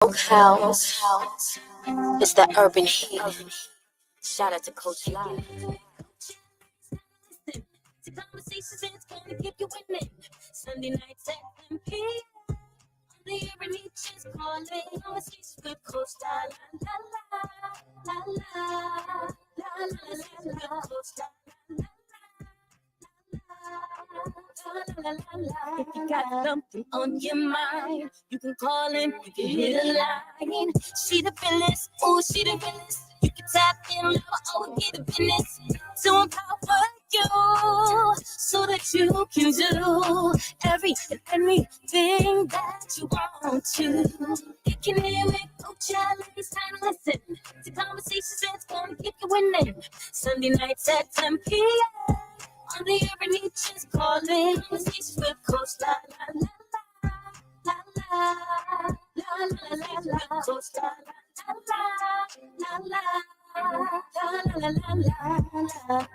House. It's that urban heat. Shout out to Coach LA. To conversations that's gonna keep you winning. Sunday nights at 10 p.m. The urban heat is calling. Conversations with Coach La La La La La La La La Coach If you got something on your mind, you can call in, you can hit a line. She the realest, oh, she the realest. You can tap in, now I get the business to empower you so that you can do every and anything that you want to. You can hear it, Coach LA, it's time to listen to conversations that's gonna keep you winning. Sunday nights at 10 p.m. On the urban heat is calling. Conversations with Coach La La La La La La La La Coach La La La La La La La La La.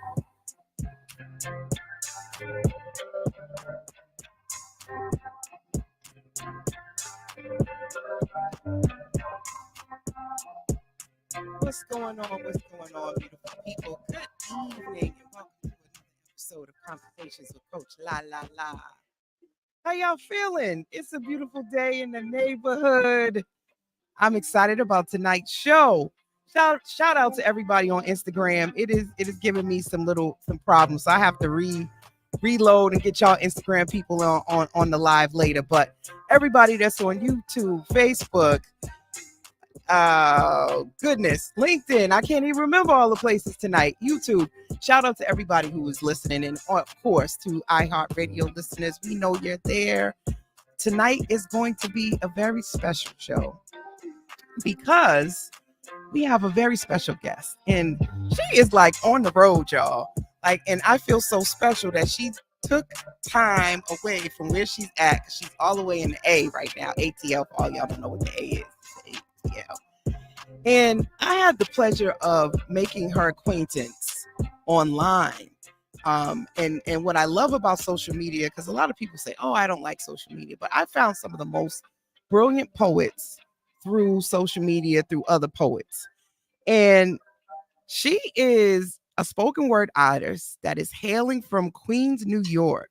What's going on? What's going on, beautiful people? Good evening and welcome to another episode of Conversations with Coach La La La. How y'all feeling? It's a beautiful day in the neighborhood. I'm excited about tonight's show. Shout out to everybody on Instagram. It is giving me some problems. So I have to reload and get y'all Instagram people on the live later. But everybody that's on YouTube, Facebook, goodness, LinkedIn, I can't even remember all the places tonight. YouTube, shout out to everybody who is listening, and of course to iHeartRadio listeners. We know you're there. Tonight is going to be a very special show because we have a very special guest, and she is like on the road, y'all. And I feel so special that she took time away from where she's at. She's all the way in the A right now. ATL, for all y'all don't know what the A is. ATL. And I had the pleasure of making her acquaintance online. And what I love about social media, because a lot of people say, oh, I don't like social media, but I found some of the most brilliant poets through social media, through other poets. And she is a spoken word artist that is hailing from Queens, New York.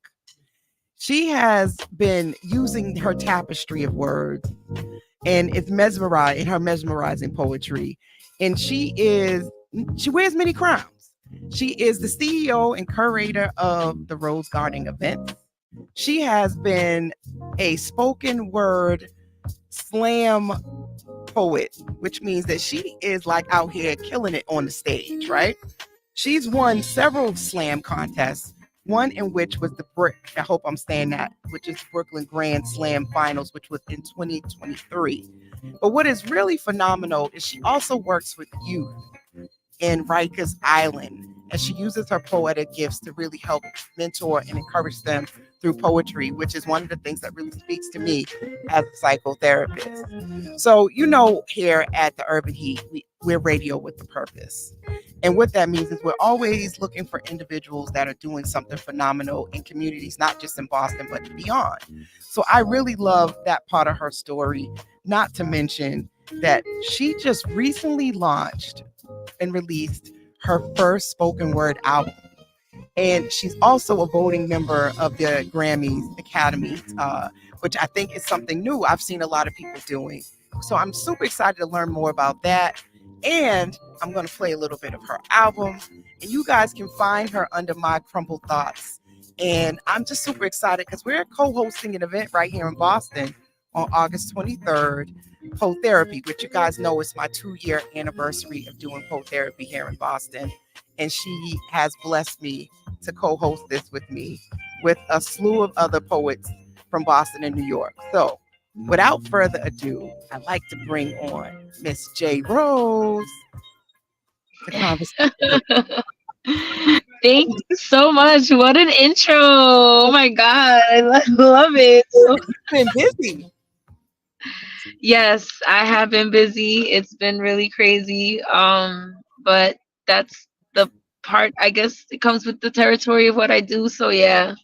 She has been using her tapestry of words and it's mesmerized in her mesmerizing poetry. And she wears many crowns. She is the CEO and curator of the Rose Garden event. She has been a spoken word slam poet, which means that she is like out here killing it on the stage, right? She's won several slam contests, one in which was the I hope I'm saying that, which is Brooklyn Grand Slam Finals, which was in 2023. But what is really phenomenal is she also works with youth in Rikers Island, and she uses her poetic gifts to really help mentor and encourage them through poetry, which is one of the things that really speaks to me as a psychotherapist. So, here at the Urban Heat, we're radio with a purpose. And what that means is we're always looking for individuals that are doing something phenomenal in communities, not just in Boston, but beyond. So I really love that part of her story, not to mention that she just recently launched and released her first spoken word album. And she's also a voting member of the Grammys Academy, which I think is something new I've seen a lot of people doing. So I'm super excited to learn more about that. And I'm going to play a little bit of her album. And you guys can find her under My Crumbled Thoughts. And I'm just super excited because we're co-hosting an event right here in Boston on August 23rd, Poe Therapy, which you guys know is my 2-year anniversary of doing Poe Therapy here in Boston. And she has blessed me to co-host this with me with a slew of other poets from Boston and New York. So without further ado, I'd like to bring on Miss J.Rose. Thank you so much. What an intro. Oh my God. I love it. You've been busy. Yes, I have been busy. It's been really crazy. But that's the part, I guess it comes with the territory of what I do. So yeah.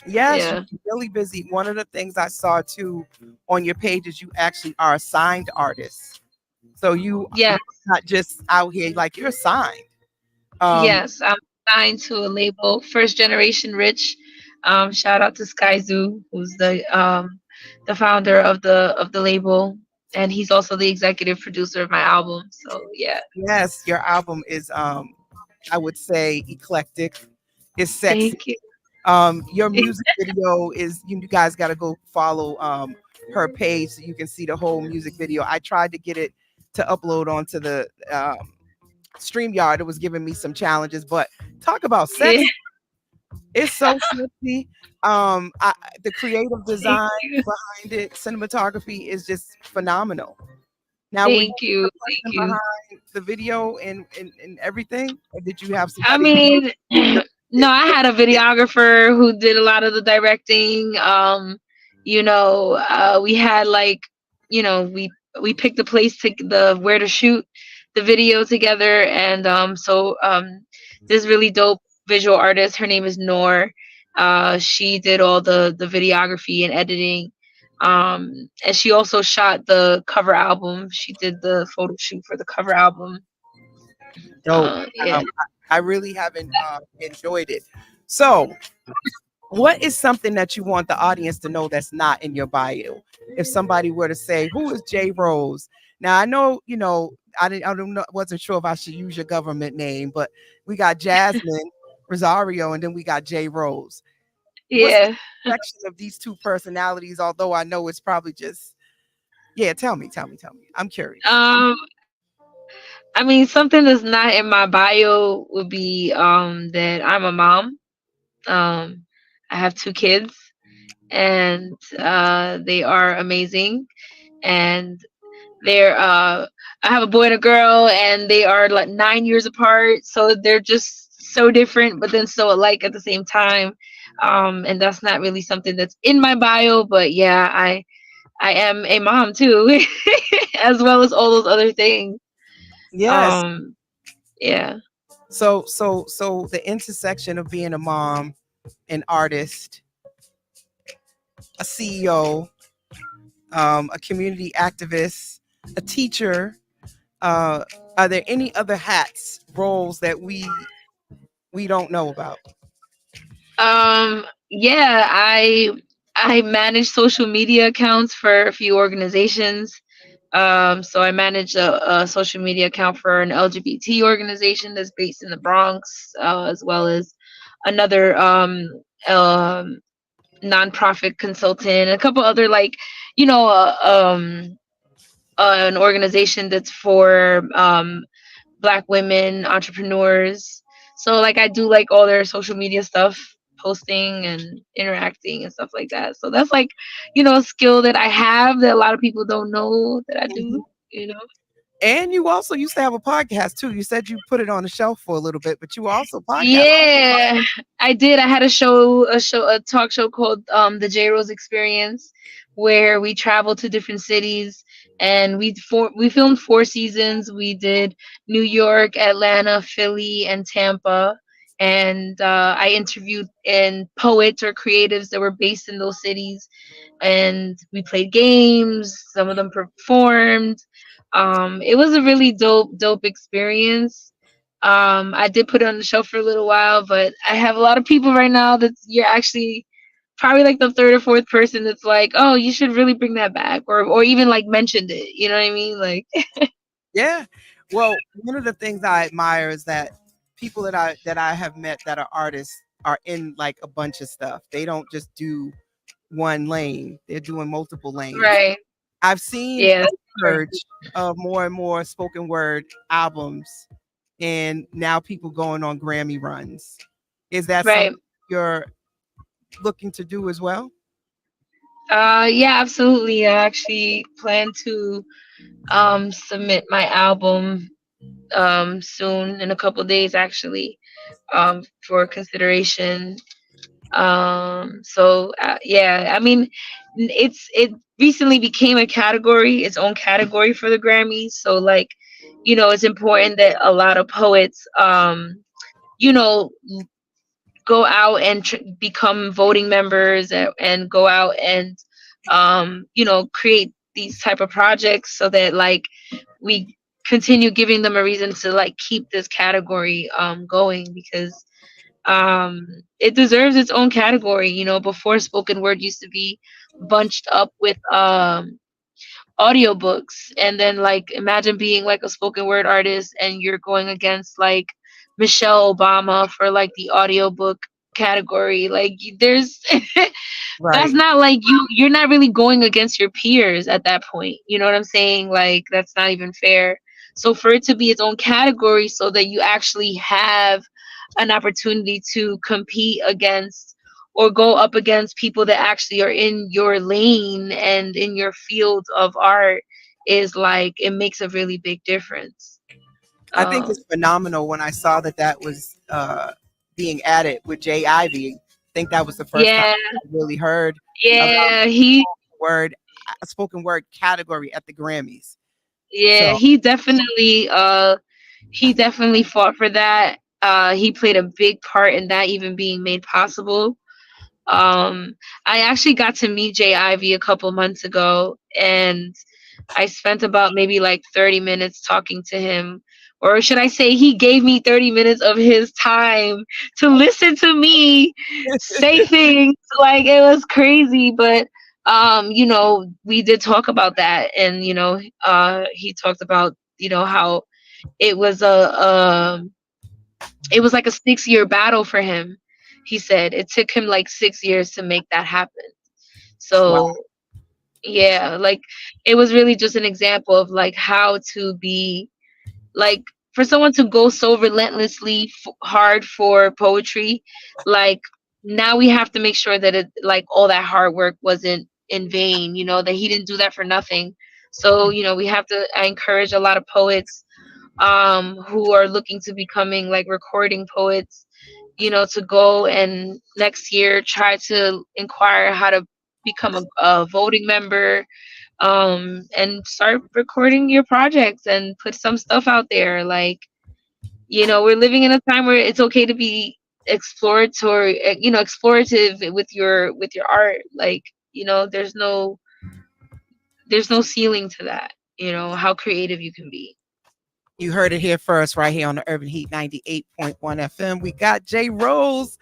Yes, Yeah. you're really busy. One of the things I saw too on your page is you actually are a signed artist. So you Yeah. not just out here like you're signed. Um, Yes. I'm signed to a label, First Generation Rich. Shout out to SkyZoo, who's the founder of the label, and he's also the executive producer of my album. So yeah. yes, your album is I would say eclectic. It's sexy. Thank you. Your music video is you guys got to go follow her page so you can see the whole music video. I tried to get it to upload onto the StreamYard. It was giving me some challenges, but talk about Yeah. sex. It's so sexy. The creative Thank design you. behind it, cinematography is just phenomenal. Now, were you Thank you. the Thank person you. behind the video and everything, or did you have I somebody mean, that no, I had a videographer who did a lot of the directing. We had like, we picked a place to the where to shoot the video together, and this really dope visual artist. Her name is Noor. She did all the videography and editing. And she also shot the cover album. She did the photo shoot for the cover album. dope? Yeah. I really haven't enjoyed it. So, what is something that you want the audience to know that's not in your bio? If somebody were to say, "Who is J. Rose?" Now, I know I don't know, wasn't sure if I should use your government name, but we got Jasmine Rosario, and then we got J. Rose. What's the Yeah. section of these two personalities? Although I know it's probably just, yeah. Tell me. I'm curious. Um, I mean, something that's not in my bio would be that I'm a mom. Um, I have two kids, and they are amazing. And they're I have a boy and a girl, and they are like 9 years apart. So they're just so different, but then so alike at the same time. And that's not really something that's in my bio, but yeah, I am a mom too, as well as all those other things. Yes. Um, yeah. So the intersection of being a mom, an artist, a CEO, a community activist, a teacher. Uh, are there any other hats, roles that we don't know about? Yeah, I manage social media accounts for a few organizations. So I manage a social media account for an LGBT organization that's based in the Bronx, as well as another um nonprofit consultant, a couple other like, you know, an organization that's for Black women entrepreneurs. So like I do like all their social media stuff, posting and interacting and stuff like that. So that's like, a skill that I have that a lot of people don't know that I do, Mhm. you know. And you also used to have a podcast too. You said you put it on the shelf for a little bit, but you also podcast. Yeah, I did. I had a talk show called the J.Rose Experience, where we traveled to different cities, and we filmed 4 seasons. We did New York, Atlanta, Philly, and Tampa, and I interviewed poets or creatives that were based in those cities, and we played games. Some of them performed. It was a really dope experience. I did put it on the shelf for a little while, but I have a lot of people right now that you're actually probably like the third or fourth person that's like, oh, you should really bring that back, or even like mentioned it. You know what I mean? Like, Yeah. Well, one of the things I admire is that people that I have met that are artists are in like a bunch of stuff. They don't just do one lane. They're doing multiple lanes. right? I've seen Yeah, a that's true. surge of more and more spoken word albums, and now people going on Grammy runs. Is that Right. something you're looking to do as well? Yeah, absolutely. I actually plan to submit my album soon in a couple days actually for consideration. Yeah, I mean, it recently became its own category for the Grammys. So like, it's important that a lot of poets, you know, go out and become voting members, and go out and create these type of projects so that like we continue giving them a reason to like keep this category going, because it deserves its own category. Before, spoken word used to be bunched up with audiobooks, and then like imagine being like a spoken word artist and you're going against like Michelle Obama for like the audiobook category. Like there's that's Right. not like you're not really going against your peers at that point. You know what I'm saying? Like that's not even fair. So for it to be its own category so that you actually have an opportunity to compete against or go up against people that actually are in your lane and in your field of art is like it makes a really big difference. I think Um it's phenomenal when I saw that that was being added with Jay Ivy. I think that was the first time yeah, I really heard about yeah, he word a spoken word category at the Grammys. yeah, So he definitely fought for that. He played a big part in that even being made possible. Um, I actually got to meet Jay Ivy a couple months ago, and I spent about maybe like 30 minutes talking to him. Or should I say, he gave me 30 minutes of his time to listen to me say things. Like, it was crazy. But, we did talk about that. And, he talked about, how it was it was like a 6-year battle for him. He said it took him like 6 years to make that happen. wow. So yeah, like it was really just an example of like how to be like, for someone to go so relentlessly hard for poetry. Like now we have to make sure that it like all that hard work wasn't in vain, that he didn't do that for nothing. So we have to, I encourage a lot of poets who are looking to becoming like recording poets, to go and next year try to inquire how to become a voting member, and start recording your projects and put some stuff out there. Like, we're living in a time where it's okay to be exploratory, explorative with your art. Like, there's no ceiling to that, how creative you can be. You heard it here first, right here on the Urban Heat 98.1 FM. We got J.Rose.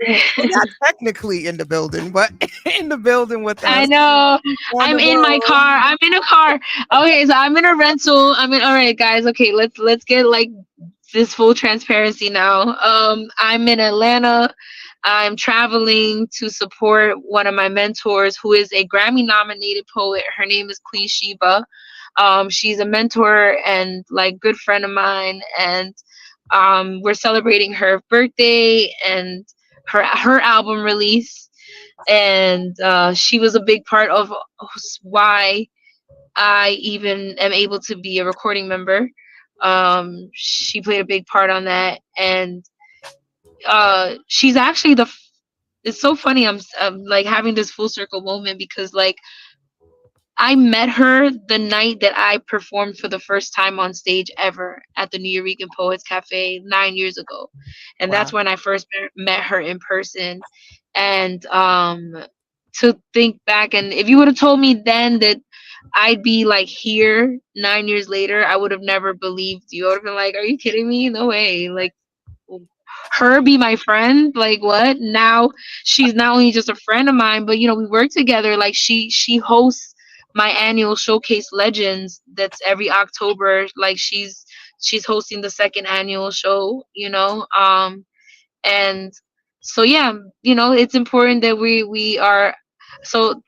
Well, not technically in the building, but in the building with I us know. on I'm the in my road. car. I'm in a car. Okay, so I'm in a rental. All right, guys. Okay, let's get like this full transparency now. I'm in Atlanta. I'm traveling to support one of my mentors who is a Grammy nominated poet. Her name is Queen Sheba. She's a mentor and like good friend of mine, and we're celebrating her birthday and her album release. And she was a big part of why I even am able to be a recording member. She played a big part on that, and she's actually it's so funny. I'm like having this full circle moment because like I met her the night that I performed for the first time on stage ever at the New Eurekan Poets Cafe 9 years ago. And that's Wow. when I first met her in person. And to think back, and if you would have told me then that I'd be like here 9 years later, I would have never believed you. I would have been like, are you kidding me? No way. Like, her be my friend, like what? Now she's not only just a friend of mine, but we work together. Like she hosts my annual showcase legends that's every October. Like she's hosting the second annual show, and so yeah, it's important that we are, so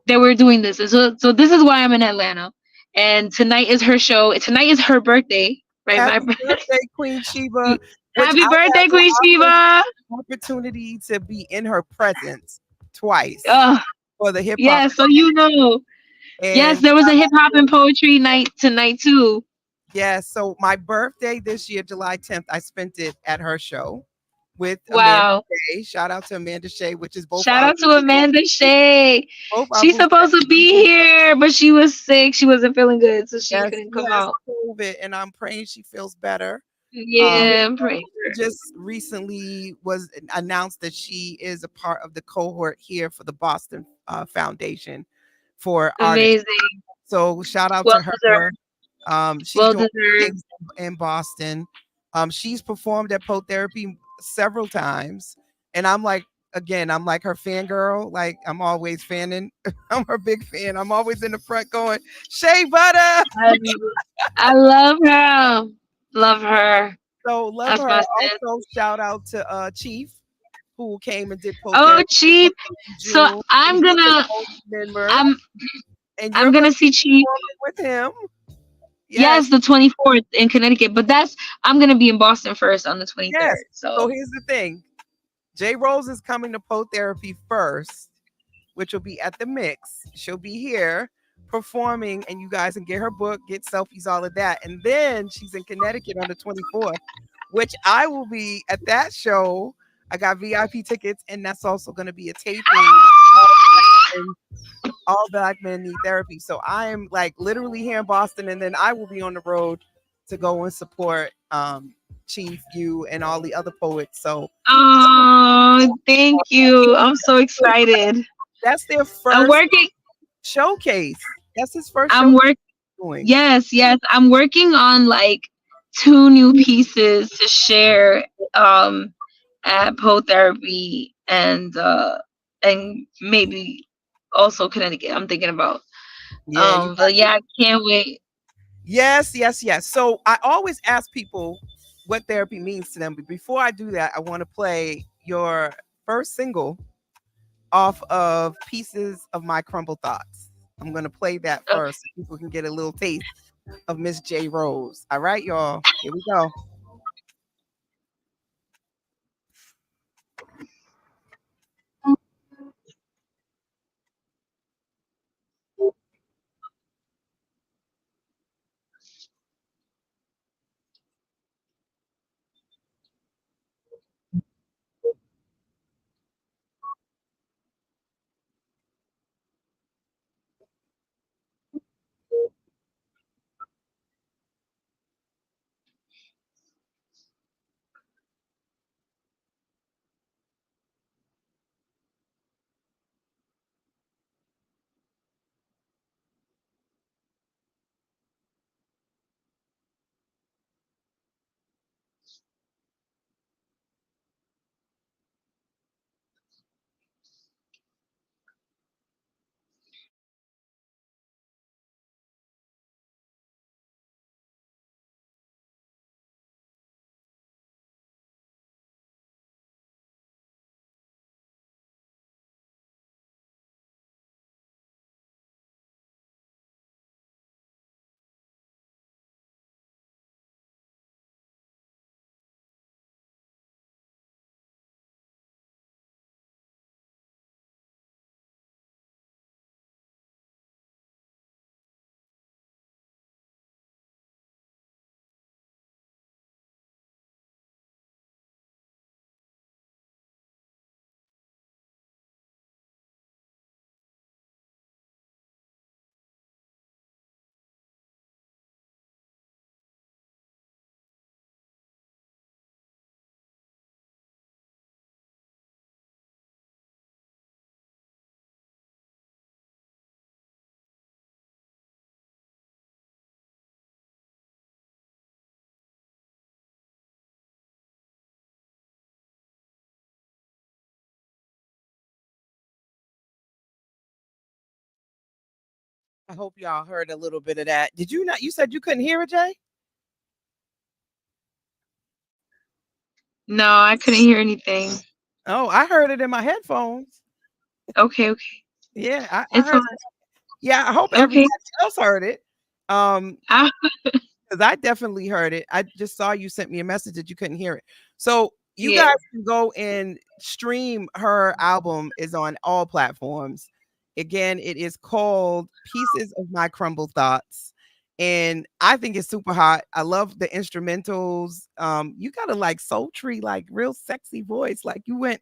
that we're doing this. And so this is why I'm in Atlanta, and tonight is her show. Tonight is her birthday, right? My Happy birthday, Queen Sheba, which happy I birthday, had Queen Shiva. the opportunity to be in her presence twice Oh, for the hip hop. yeah, so yes, And there was a hip hop and poetry night tonight too. yeah, so my birthday this year, July 10th, I spent it at her show with Amanda Wow. Shea. Shout out to Amanda Shea, which is Shout out to Amanda Shea. both our She's boo. supposed to be here, but she was sick. She wasn't feeling good, so she Yes, couldn't she come has out. COVID, and I'm praying she feels better. Um, Yeah, I'm praying for her. just recently was announced that she is a part of the cohort here for the Boston Foundation for Artists. Amazing. So shout out Well to her. deserved. She's Well doing deserved. things in Boston. She's performed at Poe Therapy several times, and I'm like her fangirl. Like I'm always fanning. I'm her big fan. I'm always in the front going, Shea Butter. I, I love her. Love her. So love That's her. my sis. Also shout out to Chief who came and did Poe Oh, Therapy. Chief. So Jewel, and he's an old member, I'm and you're I'm going gonna to see be Chief. performing with him. Yes, Yes, the 24th in Connecticut, but I'm gonna be in Boston first on the yes. 23rd. So So here's the thing. J.Rose is coming to Poe Therapy first, which will be at the Mix. She'll be here performing, and you guys can get her book, get selfies, all of that. And then she's in Connecticut on the 24th, which I will be at that show. I got VIP tickets, and that's also going to be a taping. And all black men need therapy. So I am like literally here in Boston, and then I will be on the road to go and support Chief, you, and all the other poets. So oh, thank you. I'm so excited. that's their I'm first working. showcase. That's his first I'm showcase work. doing. Yes, yes. I'm working on like two new pieces to share at Poe Therapy and maybe also Connecticut. I'm thinking about. Yeah, you got But yeah, I can't wait. yes, yes, yes. So I always ask people what therapy means to them. But before I do that, I want to play your first single off of Pieces of My Crumble Thoughts. I'm gonna play that Okay. first so people can get a little taste of Miss J.Rose. All right, y'all. Here we go. I hope y'all heard a little bit of that. Did you not? You said you couldn't hear it, Jay? No, I couldn't hear anything. Oh, I heard it in my headphones. Okay, okay. Yeah, I It's heard. fine. Yeah, I hope everybody Okay. else heard it. Um, I, because I definitely heard it. I just saw you sent me a message that you couldn't hear it. So you yeah. guys can go and stream her album is on all platforms. Again, it is called Pieces of My Crumble Thoughts. And I think it's super hot. I love the instrumentals. You got a like sultry, like real sexy voice. Like Thank you went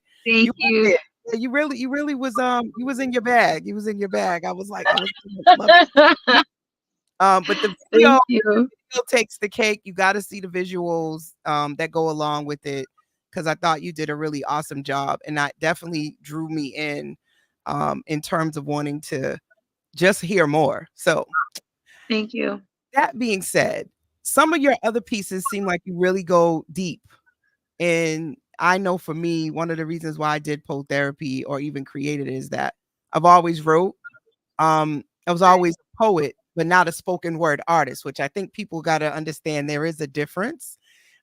you. there. Yeah, you really was you was in your bag. You was in your bag. I was like, I was But the Thank you. video takes the cake. You got to see the visuals that go along with it, because I thought you did a really awesome job, and that definitely drew me in terms of wanting to just hear more. So Thank you. that being said, some of your other pieces seem like you really go deep. And I know for me, one of the reasons why I did pole therapy or even created it is that I've always wrote. I was always a poet, but not a spoken word artist, which I think people got to understand there is a difference.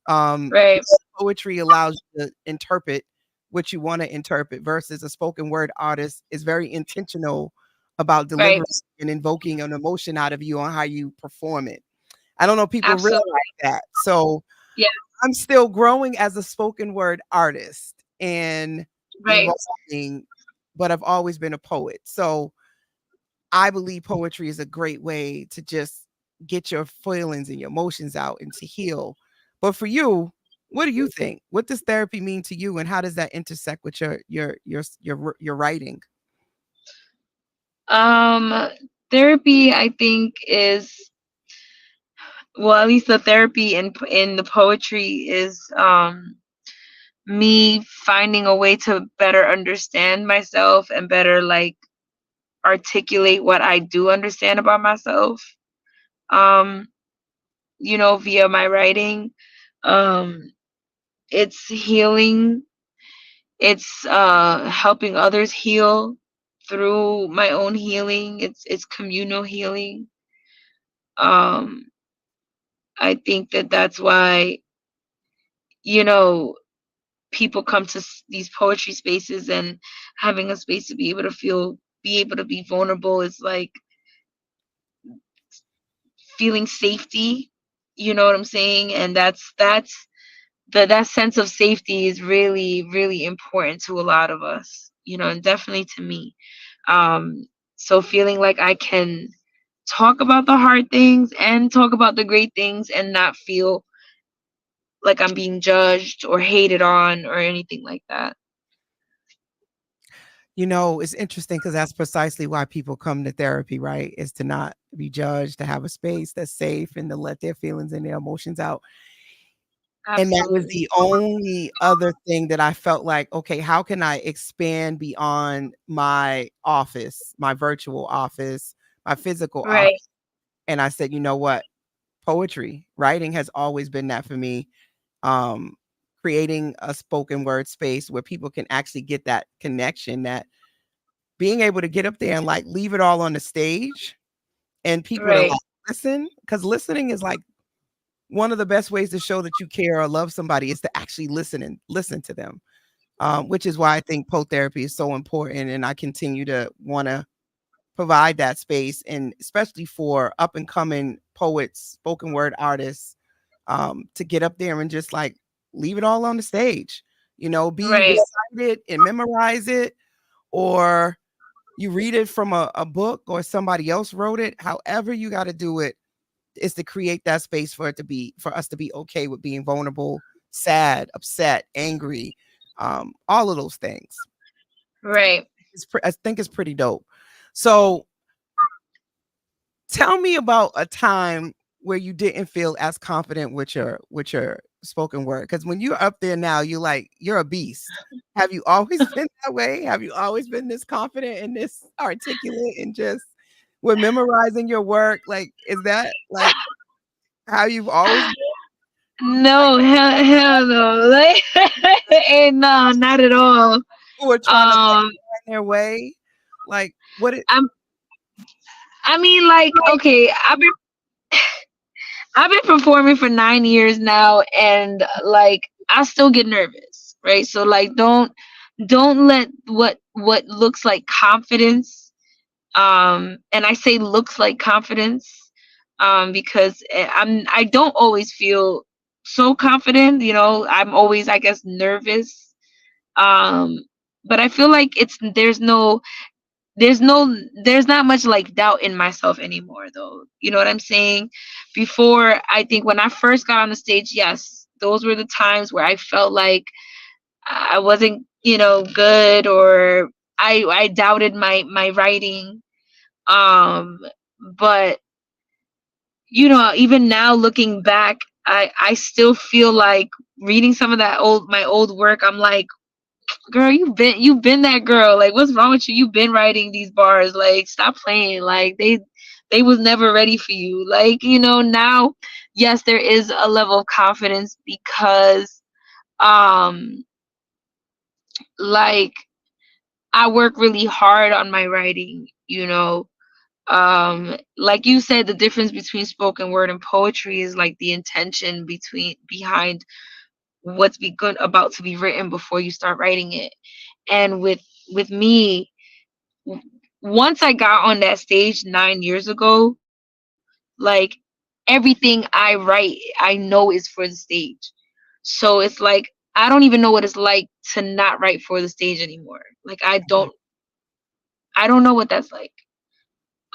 Right. Poetry allows you to interpret what you want to interpret versus a spoken word artist is very intentional about Right. delivering and invoking an emotion out of you on how you perform it. I don't know if people realize Absolutely. that. So Yeah. I'm still growing as a spoken word artist and Right. evolving, but I've always been a poet. So I believe poetry is a great way to just get your feelings and your emotions out and to heal. But for you, what do you think? What does therapy mean to you, and how does that intersect with your writing? Um, Therapy, I think, is, well, at least the therapy in the poetry is me finding a way to better understand myself and better like articulate what I do understand about myself. Um, via my writing. Um, it's healing. It's helping others heal through my own healing. It's communal healing. Um, I think that that's why, you know, people come to these poetry spaces, and having a space to be able to be able to be vulnerable is like feeling safety. You know what I'm saying? And that sense of safety is really, really important to a lot of us, and definitely to me. Um, so feeling like I can talk about the hard things and talk about the great things and not feel like I'm being judged or hated on or anything like that. It's interesting because that's precisely why people come to therapy, right? Is to not be judged, to have a space that's safe and to let their feelings and their emotions out. And that was Absolutely. the only other thing that I felt like, okay, how can I expand beyond my office, my virtual office, my physical office? Right. And I said, you know what? Poetry, writing has always been that for me. Um, Creating a spoken word space where people can actually get that connection, that being able to get up there and like leave it all on the stage and people to Right. like listen, because listening is like one of the best ways to show that you care or love somebody is to actually listen to them. Which is why I think poet therapy is so important. And I continue to want to provide that space, and especially for up and coming poets, spoken word artists, to get up there and just like leave it all on the stage, be Right. recite it and memorize it, or you read it from a book or somebody else wrote it. However you got to do it is to create that space for us to be okay with being vulnerable, sad, upset, angry, all of those things. Right. I think it's pretty dope. So tell me about a time where you didn't feel as confident with your spoken word. Because when you're up there now, you're a beast. Have you always been that way? Have you always been this confident and this articulate and just with memorizing your work? Like, is that like how you've always been? No, hell no. Like, no, not at all. Who are trying to like Um, find their way? Like, what it I'm. I mean, like, okay, I've been performing for 9 years now, and like, I still get nervous, right? So like, don't let what looks like confidence, and I say looks like confidence, because I don't always feel so confident. I'm always, I guess, nervous. Um, but I feel like there's not much like doubt in myself anymore, though. You know what I'm saying? Before, I think when I first got on the stage, yes, those were the times where I felt like I wasn't, good, or I doubted my writing. Um, but even now looking back, I still feel like reading some of my old work. I'm like, girl, you've been that girl. Like, what's wrong with you? You've been writing these bars. Like, stop playing. Like, they was never ready for you. Like, now, yes, there is a level of confidence because um like I work really hard on my writing. Like you said, the difference between spoken word and poetry is like the intention behind what's about to be written before you start writing it. And with me, once I got on that stage 9 years ago, like, everything I write, I know is for the stage. So it's like I don't even know what it's like to not write for the stage anymore. Like, I don't know what that's like.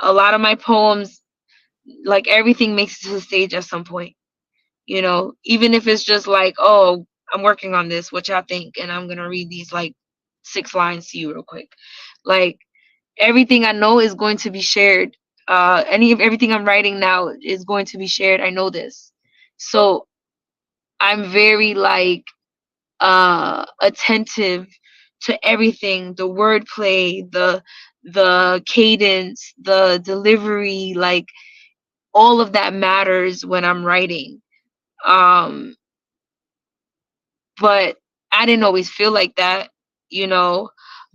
A lot of my poems, like, everything makes it to the stage at some point. Even if it's just like, oh, I'm working on this, what y'all think, and I'm gonna read these like 6 lines to you real quick. Like, everything I know is going to be shared. Everything I'm writing now is going to be shared. I know this. So I'm very like attentive to everything, the wordplay, the cadence, the delivery, like, all of that matters when I'm writing. Um but I didn't always feel like that, you know.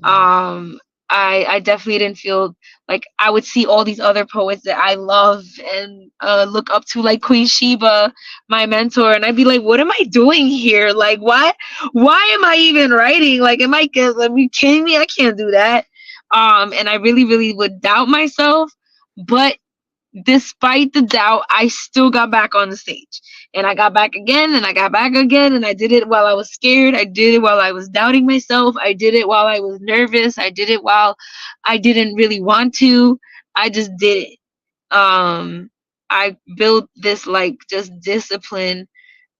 Um, I definitely didn't feel like I would see all these other poets that I love and look up to, like Queen Sheba, my mentor, and I'd be like, "What am I doing here? Like, why am I even writing? Like, are you kidding me? I can't do that." And I really, really would doubt myself, but despite the doubt, I still got back on the stage. And I got back again, and I got back again, and I did it while I was scared. I did it while I was doubting myself. I did it while I was nervous. I did it while I didn't really want to. I just did it. I built this, like, just discipline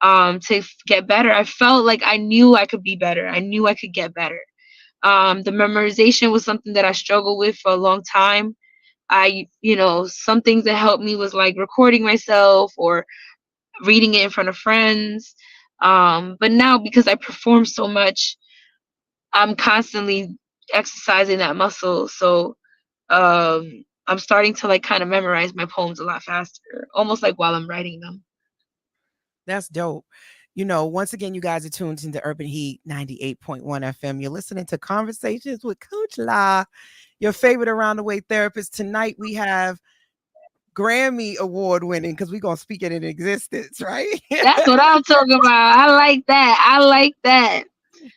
to get better. I felt like I knew I could be better. I knew I could get better. The memorization was something that I struggled with for a long time. Some things that helped me was like recording myself or reading it in front of friends. But now, because I perform so much, I'm constantly exercising that muscle. So I'm starting to, like, kind of memorize my poems a lot faster, almost like while I'm writing them. That's dope. Once again, you guys are tuned into Urban Heat 98.1 FM. You're listening to Conversations with Coach La, your favorite around the way therapist. Tonight we have Grammy award winning, because we're going to speak it in existence, right? That's what I'm talking about. I like that. I like that.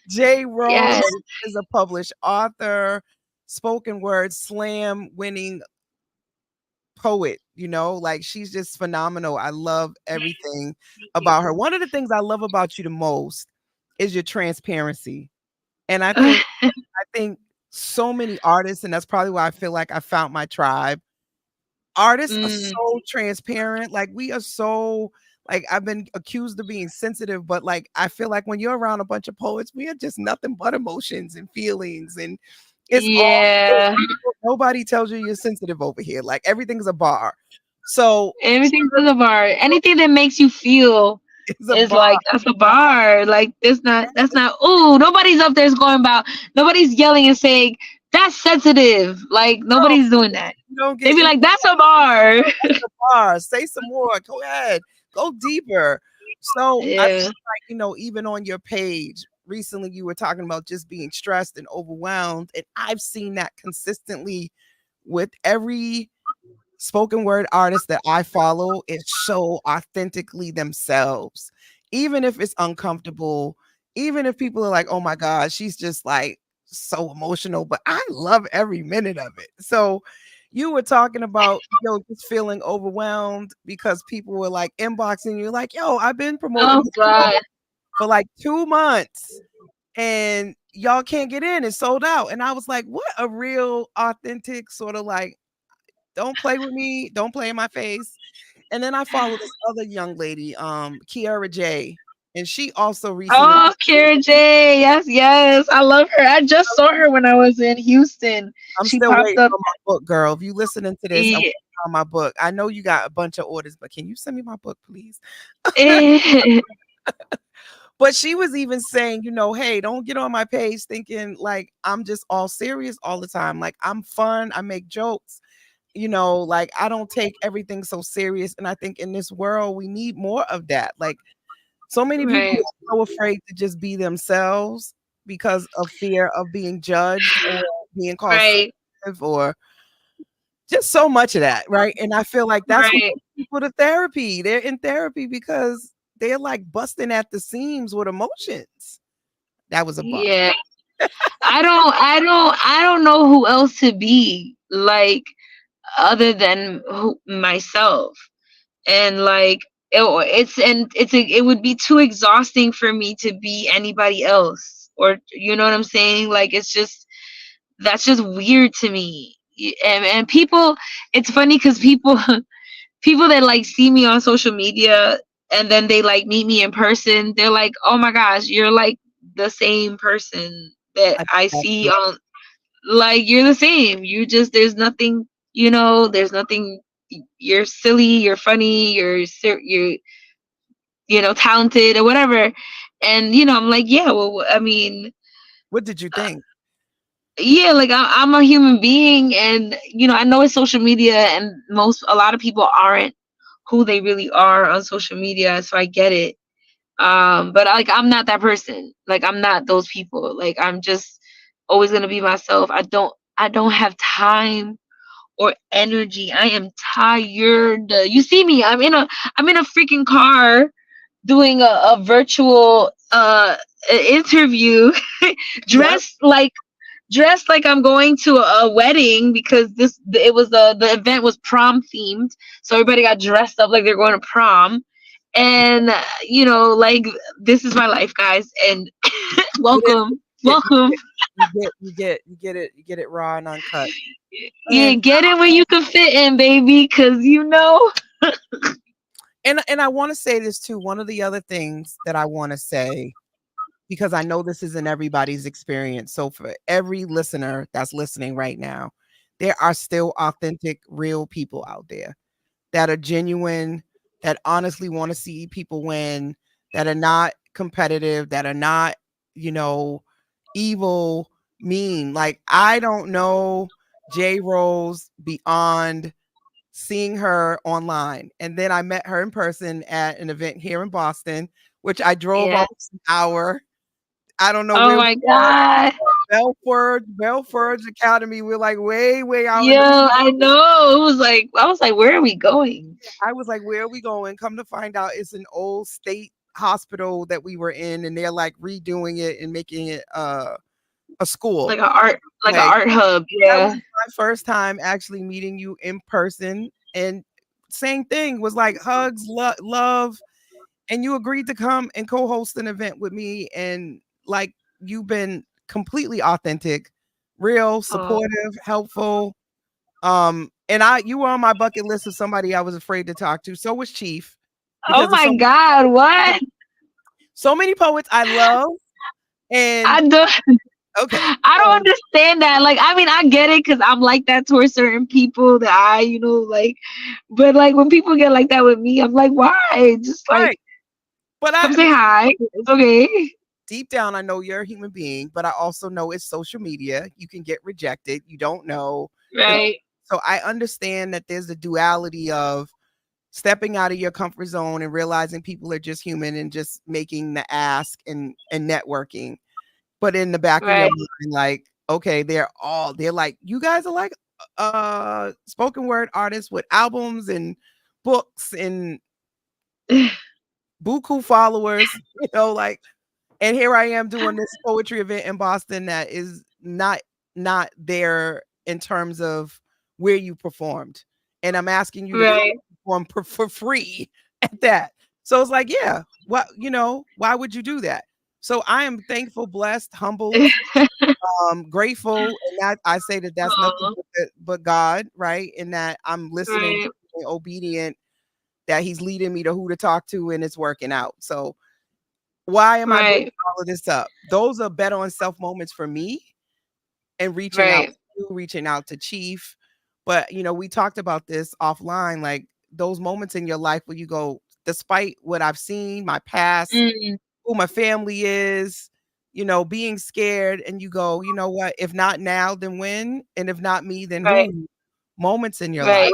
J.Rose Yes. is a published author, spoken word slam winning poet. Like, she's just phenomenal. I love everything about her. One of the things I love about you the most is your transparency. And I think so many artists, and that's probably why I feel like I found my tribe. Artists are so transparent. Like, we are so, like, I've been accused of being sensitive, but like, I feel like when you're around a bunch of poets, we are just nothing but emotions and feelings, and it's Yeah. all, nobody tells you you're sensitive over here. Like, everything's a bar. So Everything's a bar. Anything that makes you feel it's a is bar. like, that's a bar. Like, that's not ooh, nobody's up there's going about, nobody's yelling and saying that's sensitive. Like, No, nobody's doing that. you don't They get be in like, that's a bar. the bar. Say some more. Go ahead. Go deeper. So I feel Yeah. like, even on your page recently, you were talking about just being stressed and overwhelmed. And I've seen that consistently with every spoken word artist that I follow. It's so authentically themselves, even if it's uncomfortable, even if people are like, oh my God, she's just like so emotional, but I love every minute of it. So you were talking about, just feeling overwhelmed because people were like inboxing you like, yo, I've been promoting Oh this show God. for like 2 months and y'all can't get in. It's sold out. And I was like, what a real authentic sort of like, don't play with me, don't play in my face. And then I follow this other young lady, Kiara J, and she also recently, Oh, Kara J. Yes, yes. I love her. I just saw her when I was in Houston. I'm She still popped waiting up. on my book, girl. If you listening to this, I want Yeah. on my book. I know you got a bunch of orders, but can you send me my book, please? But she was even saying, hey, don't get on my page thinking like I'm just all serious all the time. Like I'm fun. I make jokes, like I don't take everything so serious. And I think in this world, we need more of that. Like so many people Right. are so afraid to just be themselves because of fear of being judged or being called Right. sensitive or just so much of that. Right. And I feel like that's what Right. people to therapy. They're in therapy because they're like busting at the seams with emotions. That was a bar. Yeah. I don't know who else to be like other than myself. And like it would be too exhausting for me to be anybody else, or you know what I'm saying? Like that's just weird to me. And people, it's funny because people people that like see me on social media and then they like meet me in person, they're like, oh my gosh, you're like the same person that I think I that's see true. on, like you're the same. You just, there's nothing, there's nothing. You're silly, you're funny, you're talented or whatever. And I'm like, yeah, well, I mean, What did you think? yeah, like I'm a human being, and I know it's social media, and a lot of people aren't who they really are on social media, so I get it. But like I'm not that person. Like I'm not those people. Like I'm just always gonna be myself. I don't have time or energy. I am tired. You see me, I'm in a freaking car doing a virtual interview Yep. dressed like I'm going to a wedding, because the event was prom themed, so everybody got dressed up like they're going to prom. And like, this is my life, guys, and It is. welcome, You welcome. get, you get it raw and uncut. Yeah, And get in where you can fit in, baby, because and I want to say this too. One of the other things that I want to say, because I know this isn't everybody's experience. So for every listener that's listening right now, there are still authentic, real people out there that are genuine, that honestly want to see people win, that are not competitive, that are not, you know, evil, mean. Like I don't know J.Rose beyond seeing her online. And then I met her in person at an event here in Boston, which I drove yeah. almost an hour. I don't know Oh where we my were. god. Belford's Academy. We're like way out in Yo, the. I know. I was like, where are we going? I was like, where are we going? Come to find out, it's an old state hospital that we were in, and they're like redoing it and making it a school. Like a Like art hub. that was Yeah. my first time actually meeting you in person, and same thing was like hugs, love, and you agreed to come and co-host an event with me, and like you've been completely authentic, real, Oh, supportive, helpful. And you were on my bucket list of somebody I was afraid to talk to. So was Chief, oh because of my god, what? so many poets I love. And I do. okay, I don't so understand that. Like, I mean, I get it because I'm like that towards certain people that like, but like when people get like that with me, I'm like, why? Just like, right. But come I say hi. It's okay. deep down, I know you're a human being, but I also know it's social media. You can get rejected. You don't know. You know, Right. so I understand that there's a duality of stepping out of your comfort zone and realizing people are just human and just making the ask and networking. But in the back of your Right. mind, like, okay, they're like, you guys are like spoken word artists with albums and books and buku followers, like, and here I am doing this poetry event in Boston that is not there in terms of where you performed. And I'm asking you to come Right. perform for free at that. So it's like, yeah, why would you do that? So I am thankful, blessed, humbled, grateful, and that I say that that's nothing Oh, but God, right? And that I'm listening, right. being obedient, that He's leading me to who to talk to, and it's working out. So why am I bringing Right. all of this up? Those are better on self moments for me, and reaching out Right. to you, reaching out to Chief. But we talked about this offline, like those moments in your life where you go, despite what I've seen, my past, Mm, who my family is, being scared, and you go, you know what? If not now, then when? And if not me, then right, who? Moments in your life.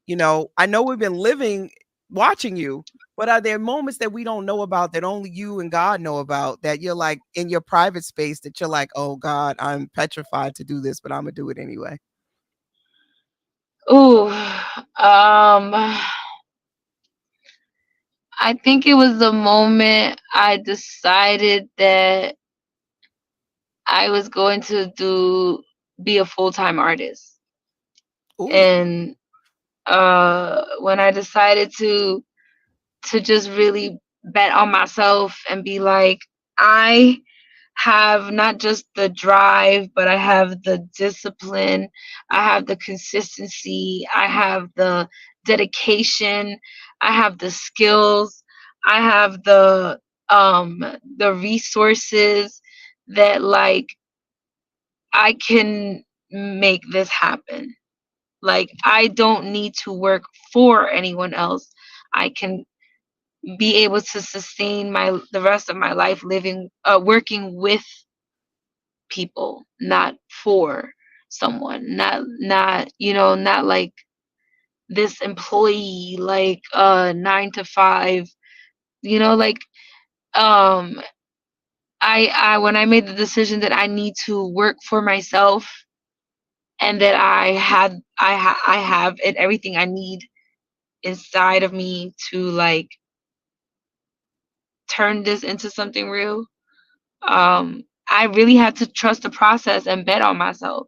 right. I know we've been living watching you, but are there moments that we don't know about that only you and God know about, that you're like in your private space that you're like, oh God, I'm petrified to do this, but I'm gonna do it anyway? Ooh, I think it was the moment I decided that I was going to be a full-time artist. Ooh, And when I decided to just really bet on myself and be like, I have not just the drive, but I have the discipline, I have the consistency, I have the dedication, I have the skills, I have the resources that like I can make this happen. Like I don't need to work for anyone else. I can be able to sustain the rest of my life living working with people, not for someone, not like this employee, like 9 to 5, like um I when I made the decision that I need to work for myself, and that I have it everything I need inside of me to like turn this into something real. I really had to trust the process and bet on myself.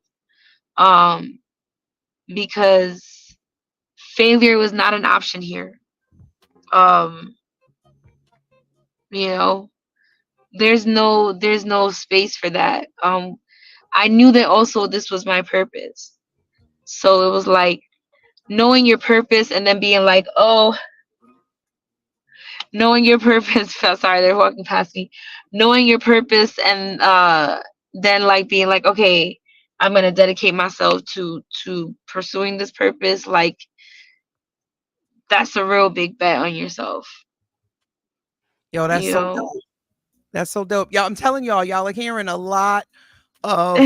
Um, because failure was not an option here. Um, you know, there's no space for that. I knew that also this was my purpose. So it was like knowing your purpose and then being like, oh, knowing your purpose. Sorry, they're walking past me. Knowing your purpose and then like being like, okay, I'm gonna dedicate myself to pursuing this purpose. Like that's a real big bet on yourself. yo, that's You so know. dope. That's so dope. Y'all, I'm telling y'all are hearing a lot of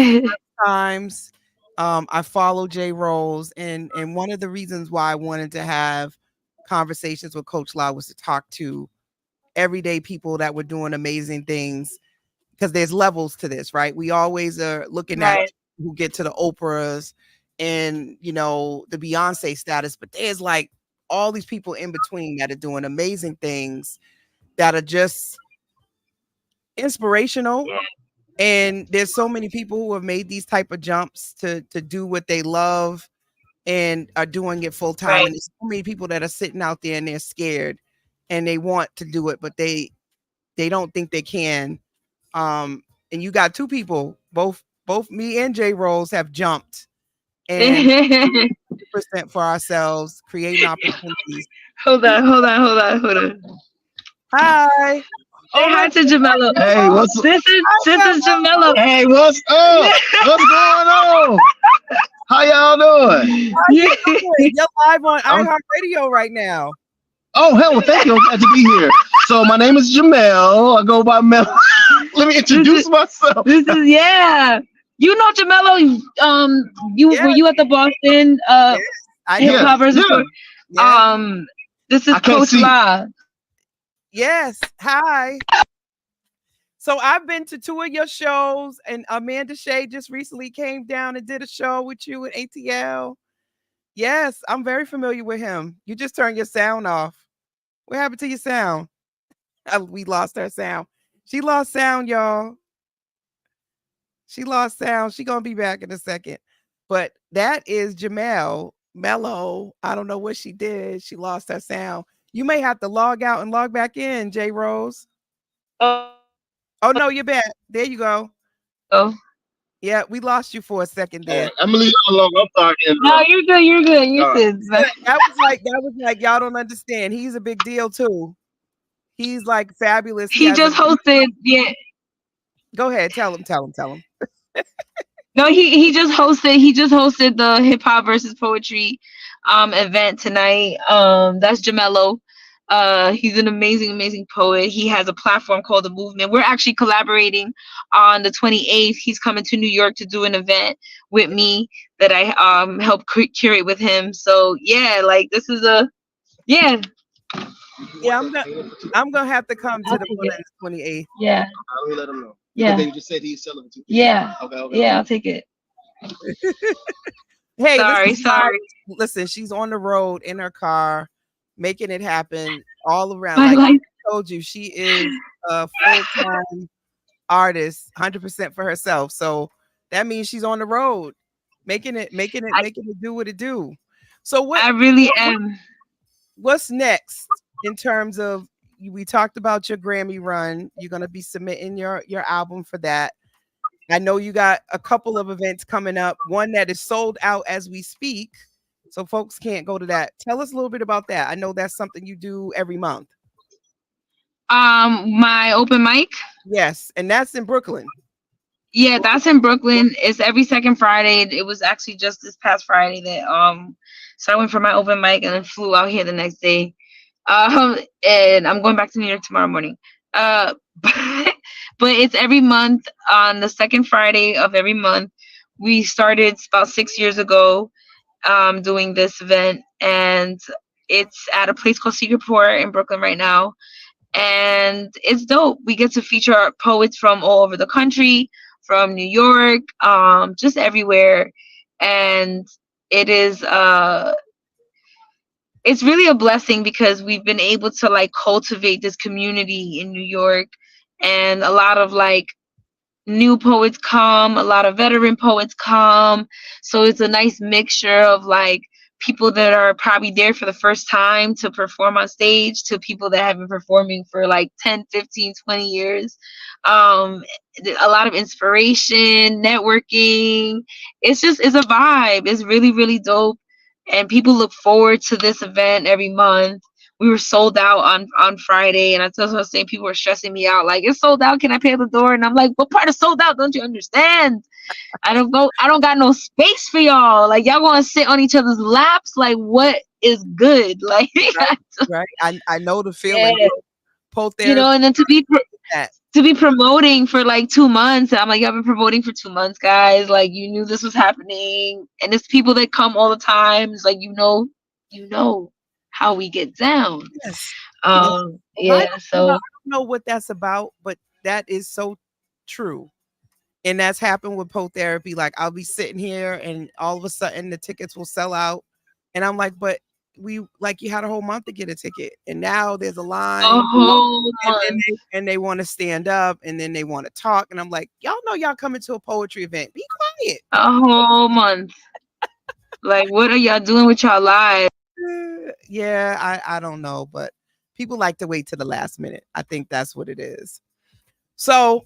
times. I follow J.Rose, and one of the reasons why I wanted to have conversations with Coach La was to talk to everyday people that were doing amazing things, because there's levels to this, right? We always are looking at Right. who get to the Oprahs and the Beyonce status, but there's like all these people in between that are doing amazing things, that are just inspirational. Yeah. And there's so many people who have made these type of jumps to do what they love and are doing it full time. Right. And there's so many people that are sitting out there and they're scared and they want to do it, but they don't think they can. And you got two people, both me and J.Rose have jumped and percent for ourselves, creating opportunities. hold on. Hi. Say Oh, hi look. to Jamelo. Hey, what's This is Jamelo. hey, what's up? What's going on? How y'all doing? How you doing? You're live on I'm, iHeartRadio right now. oh hell, well, thank you. I'm glad to be here. So my name is Jamel. I go by Mel. Let me introduce myself. This is yeah. You know Jamelo. Yeah, Were you at the Boston I hip know. Yeah, hop versus yeah. Yeah. this is I can't Coach see. La. Yes. Hi. So I've been to two of your shows, and Amanda Shea just recently came down and did a show with you at ATL. Yes, I'm very familiar with him. You just turned your sound off. What happened to your sound? We lost her sound. She lost sound, y'all. She lost sound. She gonna be back in a second. But that is Jamel Mello. I don't know what she did. She lost her sound. You may have to log out and log back in, J.Rose. Oh no, you're back. There you go. Oh Yeah, we lost you for a second All there. right, I'm gonna leave y'all alone. I'm sorry to no, interrupt. you're good. You're good. All You're right. good. That was like y'all don't understand. He's a big deal too. He's like fabulous. He He has a just hosted. Yeah, go ahead, tell him. No, he just hosted the hip hop versus poetry event tonight. That's Jamello. He's an amazing poet. He has a platform called The Movement. We're actually collaborating on the 28th. He's coming to New York to do an event with me that I help curate with him. So yeah, like this is a yeah. Yeah, I'm gonna have to come I'll to the take one it. on the 28th. Yeah. How do we let him know? Yeah. Okay, you just said he's selling it to you. Yeah. Okay. Yeah, I'll take it. Hey, Sorry. listen, she's on the road in her car, making it happen all around. My Like life. I told you, she is a full-time artist, 100% for herself. So that means she's on the road, making it do what it do. So I really am. what's next in terms of, we talked about your Grammy run. You're gonna be submitting your album for that. I know you got a couple of events coming up, one that is sold out as we speak, so folks can't go to that. Tell us a little bit about that. I know that's something you do every month. My open mic. Yes, and that's in Brooklyn. Yeah, that's in Brooklyn. It's every second Friday. It was actually just this past Friday that so I went for my open mic and then flew out here the next day. And I'm going back to New York tomorrow morning. But it's every month on the second Friday of every month. We started about 6 years ago doing this event, and it's at a place called Secret Port in Brooklyn right now. And it's dope. We get to feature poets from all over the country, from New York, just everywhere. And it is it's really a blessing because we've been able to like cultivate this community in New York, and a lot of like new poets come, a lot of veteran poets come. So it's a nice mixture of like people that are probably there for the first time to perform on stage to people that have been performing for like 10, 15, 20 years. Um, a lot of inspiration, networking. It's a vibe. It's really, really dope. And people look forward to this event every month. We were sold out on Friday, and I was saying people were stressing me out, like it's sold out. Can I pay at the door? And I'm like, what part of sold out? Don't you understand? I don't got no space for y'all. Like y'all gonna sit on each other's laps. Like what is good? Like Right. I know the feeling. yeah, Pole therapy. and then That. to be promoting for like 2 months. I'm like, I've been promoting for 2 months, guys. Like you knew this was happening, and it's people that come all the time. It's like you know how we get down. Yes. Yeah. So I don't know what that's about, but that is so true. And that's happened with pole therapy. Like I'll be sitting here and all of a sudden the tickets will sell out. And I'm like, but you had a whole month to get a ticket. And now there's a line. a whole And then month. they want to stand up and then they want to talk. And I'm like, y'all know y'all coming to a poetry event. Be quiet. A whole month. Like, what are y'all doing with y'all lives? Yeah, I don't know, but people like to wait to the last minute. I think that's what it is. So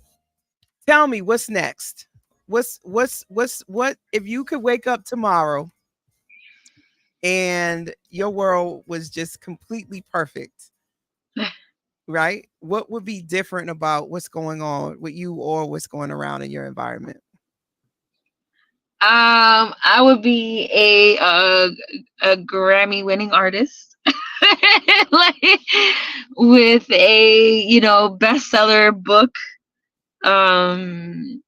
tell me what's next. What if you could wake up tomorrow and your world was just completely perfect, right? What would be different about what's going on with you or what's going around in your environment? I would be a Grammy winning artist. Like with a bestseller book, in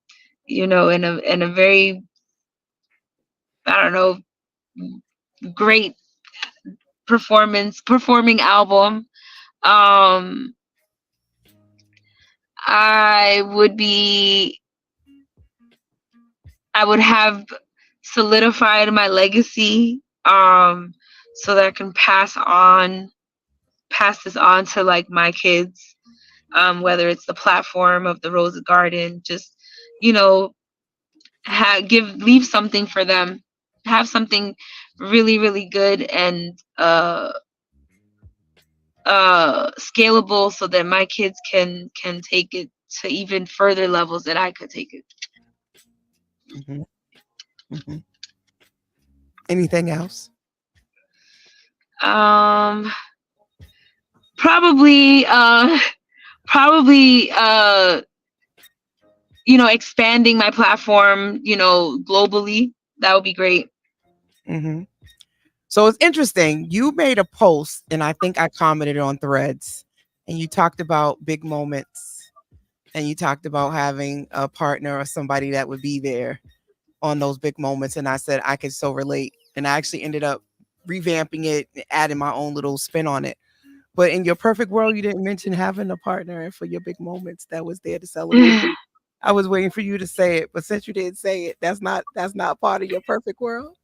a very, I don't know, great performing album. I would have solidified my legacy, so that I can pass this on to like my kids, whether it's the platform of the Rose Garden, just leave something for them, have something really, really good and scalable, so that my kids can take it to even further levels that I could take it. Mm-hmm. Mm-hmm. Anything else? Probably expanding my platform, globally. That would be great. Mm-hmm. So it's interesting. You made a post, and I think I commented on Threads, and you talked about big moments, and you talked about having a partner or somebody that would be there on those big moments. And I said I could so relate, and I actually ended up revamping it, adding my own little spin on it. But in your perfect world, you didn't mention having a partner for your big moments that was there to celebrate. I was waiting for you to say it, but since you didn't say it, that's not part of your perfect world.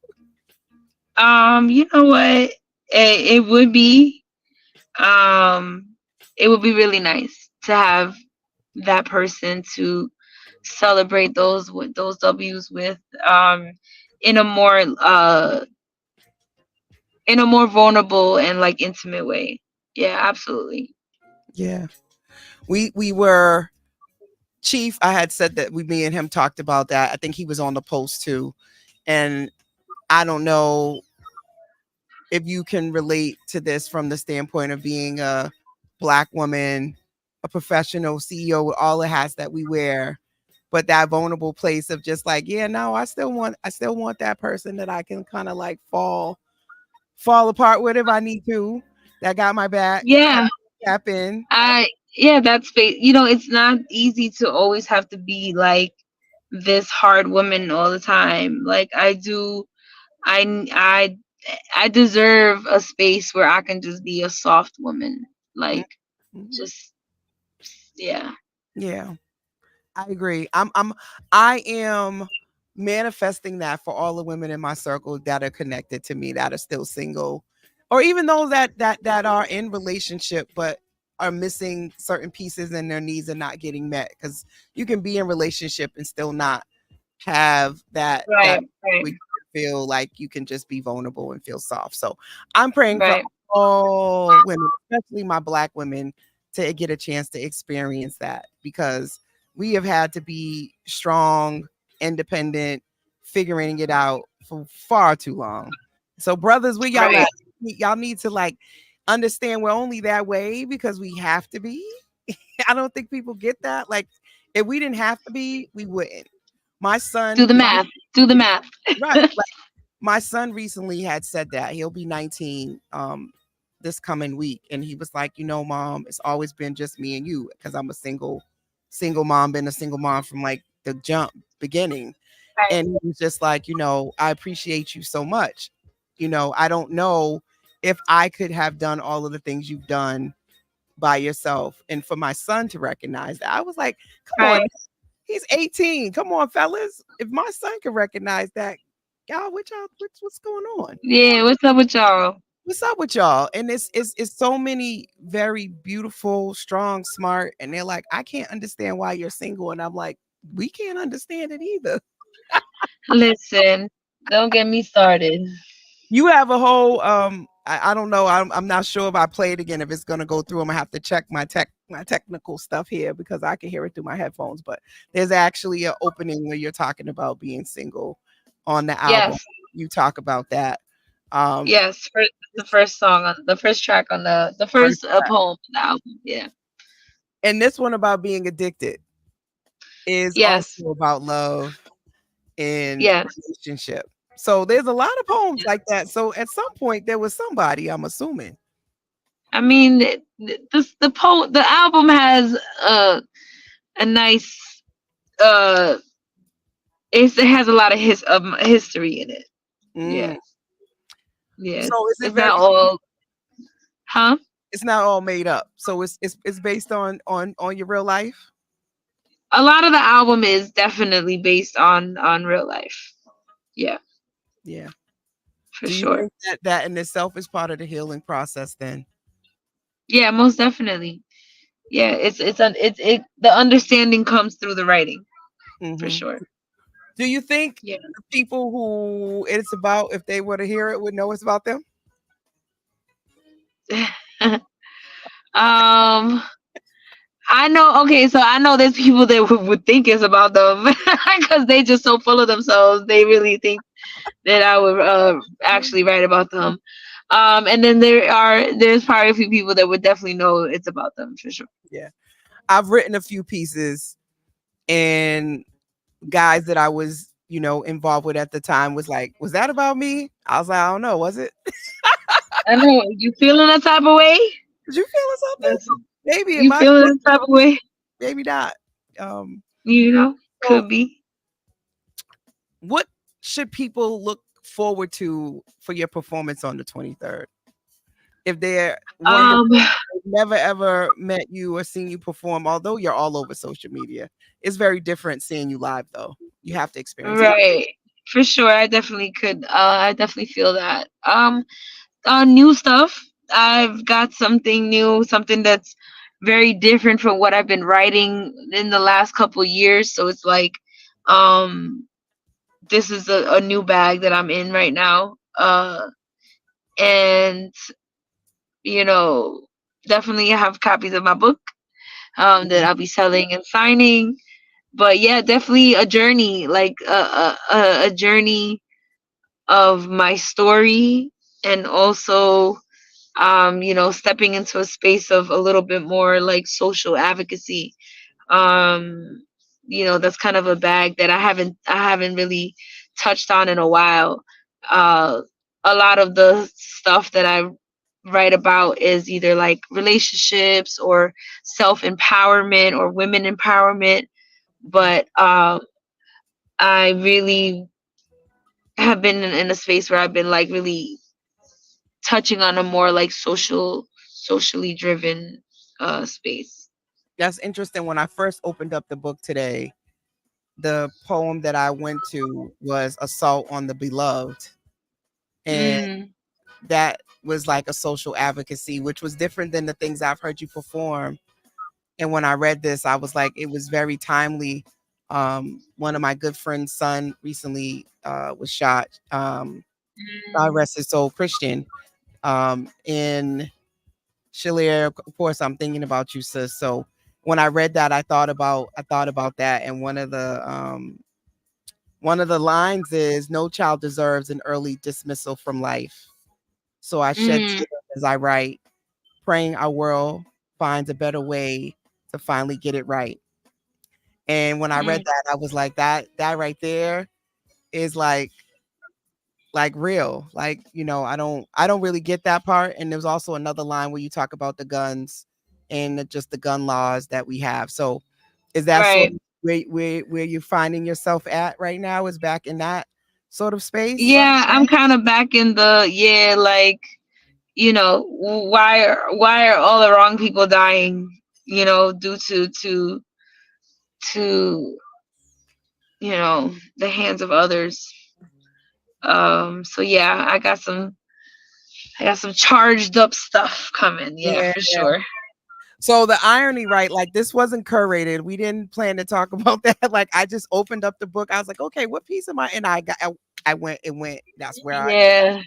You know what? It would be um it would be really nice to have that person to celebrate those W's with, in a more vulnerable and like intimate way. Yeah, absolutely. Yeah. We were Chief, I had said that me and him talked about that. I think he was on the post too. And I don't know if you can relate to this from the standpoint of being a Black woman, a professional CEO with all the hats that we wear, but that vulnerable place of just like, yeah, no, I still want that person that I can kind of like fall apart with if I need to, that got my back, Yeah. tap in. That's it's not easy to always have to be like this hard woman all the time. Like I I deserve a space where I can just be a soft woman. Like, Mhm. just, yeah. Yeah. I agree. I am manifesting that for all the women in my circle that are connected to me that are still single, or even those that are in relationship but are missing certain pieces and their needs are not getting met, because you can be in relationship and still not have that Right, right, we feel like you can just be vulnerable and feel soft. So I'm praying for right. all women, especially my Black women, to get a chance to experience that, because we have had to be strong, independent, figuring it out for far too long. So brothers, where y'all Right. at? Y'all need to like understand we're only that way because we have to be. I don't think people get that. Like, if we didn't have to be, we wouldn't. My Do son, the math. Do the math. right, like my son recently had said that he'll be 19 this coming week, and he was like, mom, it's always been just me and you, because I'm a single mom, been a single mom from like the jump beginning. Right. And he was just like, I appreciate you so much. I don't know if I could have done all of the things you've done by yourself. And for my son to recognize that, I was like, come on, Right. he's 18. Come on, fellas. If my son can recognize that, y'all, what's going on? Yeah. What's up with y'all? What's up with y'all? And it's so many very beautiful, strong, smart, and they're like, I can't understand why you're single. And I'm like, we can't understand it either. Listen, don't get me started. You have a whole I don't know. I'm not sure if I play it again, if it's gonna go through. I'm gonna have to check my technical stuff here because I can hear it through my headphones. But there's actually an opening where you're talking about being single on the album. Yes. You talk about that. Um Yes. The first song on the first track on the first first track. poem on the album. Yeah. And this one about being addicted is Yes. also about love and Yes. relationship. So there's a lot of poems like that. So at some point there was somebody, I'm assuming. I mean, the album has a nice, uh it has a lot of history in it. Mm. Yes. Yes. So is it It's very not all, huh? it's not all made up. So it's based on your real life. A lot of the album is definitely based on real life. Yeah, Yeah. for Do you sure. think that in itself is part of the healing process then? Yeah, most definitely. Yeah, the understanding comes through the writing, for Hmm. sure. Do you think Yeah. the people who it's about, if they were to hear it, would know it's about them? um I know. Okay, so I know there's people that would think it's about them because they just so full of themselves. They really think that I would actually write about them. And then there's probably a few people that would definitely know it's about them, for sure. Yeah. I've written a few pieces and guys that I was, involved with at the time was like, was that about me? I was like, I don't know. Was it? I know you feeling that type of way. Did you feel something? That's, Maybe it you might, feeling that type of way. maybe not. Um, You know, so could be. what should people look forward to for your performance on the 23rd? If they're wondering, Um, never ever met you or seen you perform, although you're all over social media, it's very different seeing you live though. You have to experience it. right. For sure, I definitely could. I definitely feel that. New stuff. I've got something new, something that's very different from what I've been writing in the last couple years. So it's like, um, this is a new bag that I'm in right now. And definitely have copies of my book that Mhm. I'll be selling and signing. But yeah, definitely a journey, like a journey of my story, and also stepping into a space of a little bit more like social advocacy. That's kind of a bag that I haven't really touched on in a while. uh a lot of the stuff that I write about is either like relationships or self empowerment or women empowerment, but I really have been in a space where I've been like really touching on a more like socially driven space. That's interesting. When I first opened up the book today, the poem that I went to was Assault on the Beloved. And Mm, that was like a social advocacy, which was different than the things I've heard you perform. And when I read this, I was like, it was very timely. One of my good friend's son recently was shot. God mm, rest his soul, Christian. In Chile, of course, I'm thinking about you, sis. So when I read that, I thought about that, and one of the lines is, "No child deserves an early dismissal from life. So I shed mm, tears as I write, praying our world finds a better way to finally get it right." And when I read mm. that, I was like, that right there is like real. Like, I don't really get that part. And there's also another line where you talk about the guns and just the gun laws that we have. So is that sort Right. of where you're finding yourself at right now, is back in that sort of space? Yeah, I'm kind of back in the, yeah, like, why are all the wrong people dying, due to the hands of others. So yeah, I got some charged up stuff coming, yeah, Yeah. for sure. So the irony, right? Like, this wasn't curated. We didn't plan to talk about that. Like, I just opened up the book. I was like, okay, what piece am I? And I went. It went. That's where I ended. Yeah.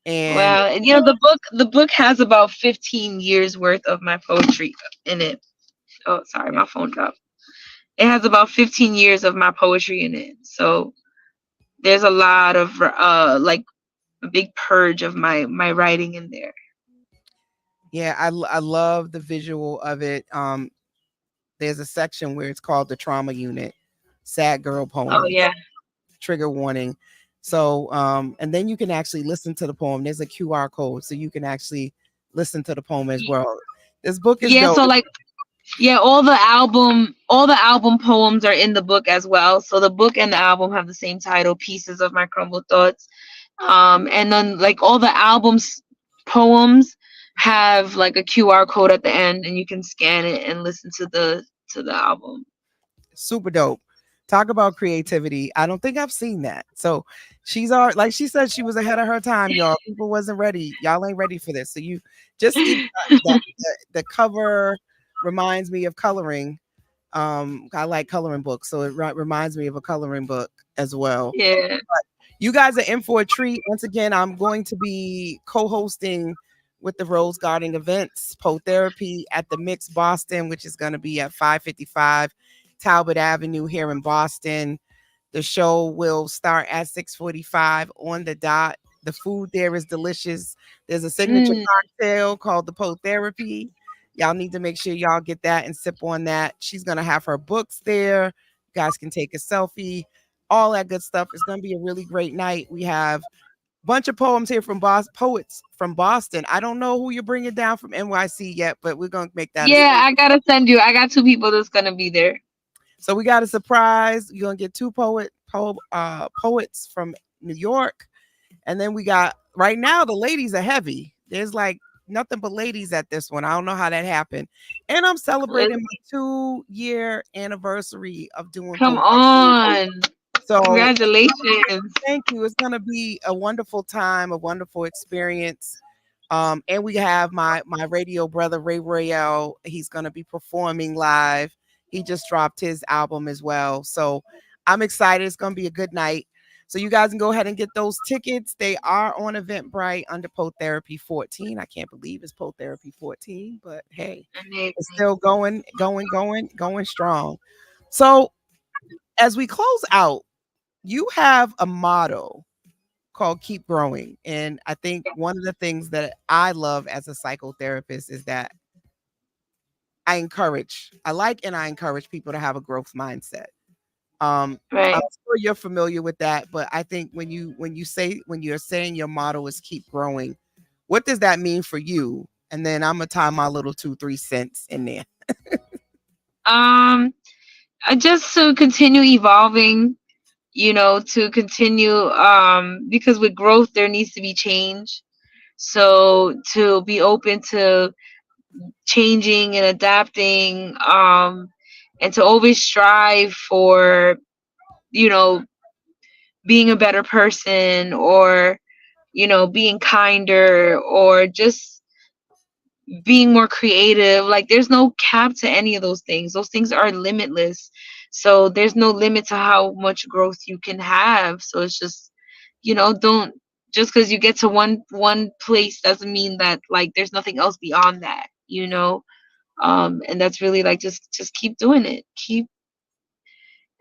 And Well, and the book has about 15 years worth of my poetry in it. Oh, sorry, yeah, my phone dropped. It has about 15 years of my poetry in it. So there's a lot of like a big purge of my writing in there. yeah, I love the visual of it. There's a section where it's called the trauma unit, sad girl Oh poems, yeah. trigger warning. So, and then you can actually listen to the poem. There's a QR code, so you can actually listen to the poem as well. This book is Yeah, dope. so like, yeah, all the album poems are in the book as well. So the book and the album have the same title, Pieces of My Crumbled Thoughts. And then like all the album's poems have like a QR code at the end, and you can scan it and listen to the album. Super dope. Talk about creativity. I don't think I've seen that. So like she said, she was ahead of her time, y'all. People wasn't ready. Y'all ain't ready for this. So you just even the cover reminds me of coloring. I like coloring books, so it reminds me of a coloring book as well. Yeah. You guys are in for a treat. Once again, I'm going to be co-hosting with the Rose Garden events, Poe Therapy at the Mix Boston, which is going to be at 555 Talbot Avenue here in Boston. The show will start at 6:45 on the dot. The food there is delicious. There's a signature Mm, cocktail called the Poe Therapy. Y'all need to make sure y'all get that and sip on that. She's going to have her books there. You guys can take a selfie, all that good stuff. It's going to be a really great night. We have a bunch of poems here from poets from Boston. I don't know who you're bringing down from NYC yet, but we're going to make that. Yeah, I gotta send you. I got 2 people that's gonna be there. So we got a surprise. You're going to get 2 poets from New York. And then we got, right now, the ladies are heavy. There's like nothing but ladies at this one. I don't know how that happened. And I'm celebrating my 2-year anniversary of doing Come poetry. on. So Congratulations. thank you. It's going to be a wonderful time, a wonderful experience. And we have my radio brother, Ray Royale. He's going to be performing live. He just dropped his album as well. So I'm excited. It's going to be a good night. So you guys can go ahead and get those tickets. They are on Eventbrite under Poe Therapy 14. I can't believe it's Poe Therapy 14, but hey, Amazing. it's still going strong. So as we close out, you have a motto called Keep Growing. And I think one of the things that I love as a psychotherapist is that I encourage people to have a growth mindset. Right. I'm sure you're familiar with that, but I think when you're saying your motto is keep growing, what does that mean for you? And then I'm gonna tie my little 2-3 cents in there. Just to continue evolving, to continue, because with growth there needs to be change. So to be open to changing and adapting, and to always strive for, being a better person, or, being kinder, or just being more creative. Like, there's no cap to any of those things. Those things are limitless. So there's no limit to how much growth you can have. So it's just, don't, just because you get to one place doesn't mean that, like, there's nothing else beyond that. And that's really, like, just keep doing it.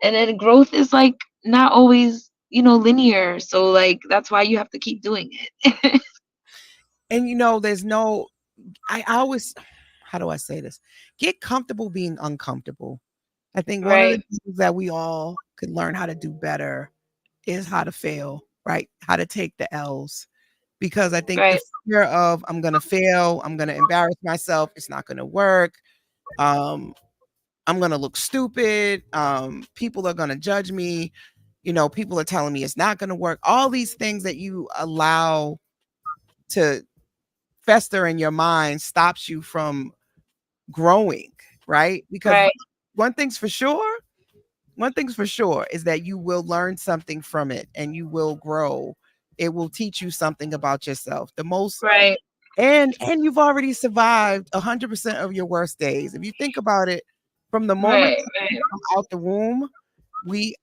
And then growth is, like, not always, linear. So, like, that's why you have to keep doing it. And there's no, I always, how do I say this? Get comfortable being uncomfortable. I think one of the Right. things that we all could learn how to do better is how to fail, right? How to take the L's. Because I think the Right. fear of I'm going to fail, I'm going to embarrass myself, it's not going to work. I'm going to look stupid. People are going to judge me. People are telling me it's not going to work. All these things that you allow to fester in your mind stops you from growing, right? Because Right. one thing's for sure is that you will learn something from it and you will grow. It will teach you something about yourself. Right. And you've already survived 100% of your worst days. If you think about it, from the moment Right. Right. you come out the womb, we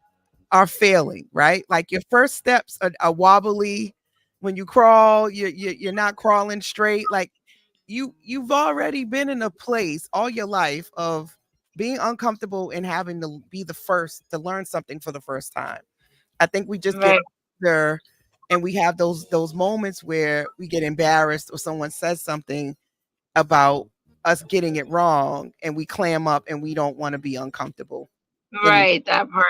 are failing, right? Like your first steps are wobbly. When you crawl, you're not crawling straight. Like you've already been in a place all your life of being uncomfortable and having to be the first to learn something for the first time. I think we just get Right. there and we have those moments where we get embarrassed or someone says something about us getting it wrong and we clam up and we don't want to be uncomfortable. Right. That part.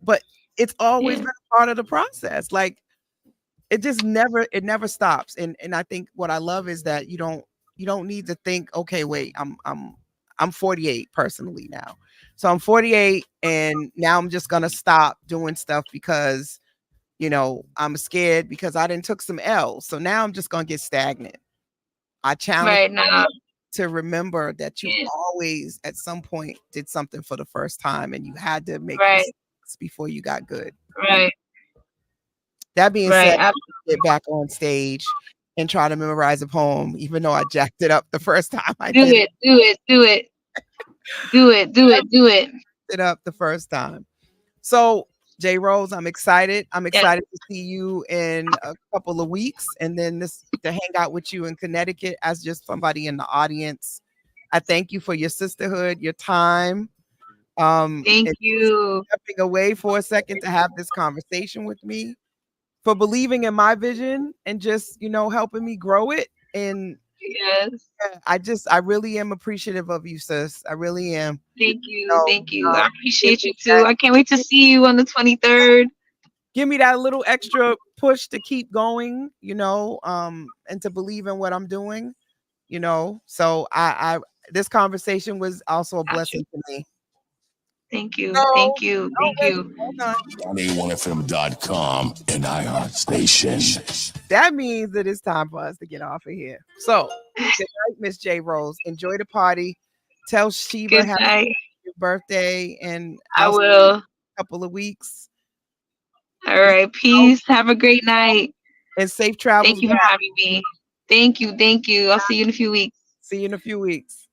But it's always Yeah. been a part of the process. Like it never stops. And I think what I love is that you don't need to think, okay, wait, I'm 48 personally now. So I'm 48 and now I'm just gonna stop doing stuff because I'm scared because I didn't took some L's. So now I'm just gonna get stagnant. I challenge Right. Now. to remember that you Yeah. always at some point did something for the first time and you had to make Right. mistakes before you got good. Right. That being Right. said, get back on stage and try to memorize a poem, even though I jacked it up the first time I Do did it. Do it. Do it. Do it. Do it. Do it. it up the first time. So J.Rose, I'm excited. I'm Yeah. excited to see you in a couple of weeks and then to hang out with you in Connecticut as just somebody in the audience. I thank you for your sisterhood, your time. Thank And you. stepping away for a second to have this conversation with me, for believing in my vision and just, helping me grow it and Yes. I really am appreciative of you, sis. I really am. Thank you. No, Thank you. I give appreciate you me too. that, I can't wait to see you on the 23rd. give me that little extra push to keep going, and to believe in what I'm doing, So I this conversation was also a Got you. blessing to me. Thank you. No, Thank you. Thank wait, you. hold on. A1fm.com and iHeart Station. That means that it's time for us to get off of here. So, good night, Miss J.Rose. Enjoy the party. Tell Shiva Good happy night. birthday, and I I'll see you will. in a couple of weeks. All right. Peace. Have a great night. And safe travels Thank you for back. having me. Thank you. Thank you. I'll see you in a few weeks. See you in a few weeks.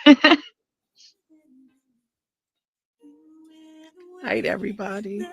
Bye. Night, everybody.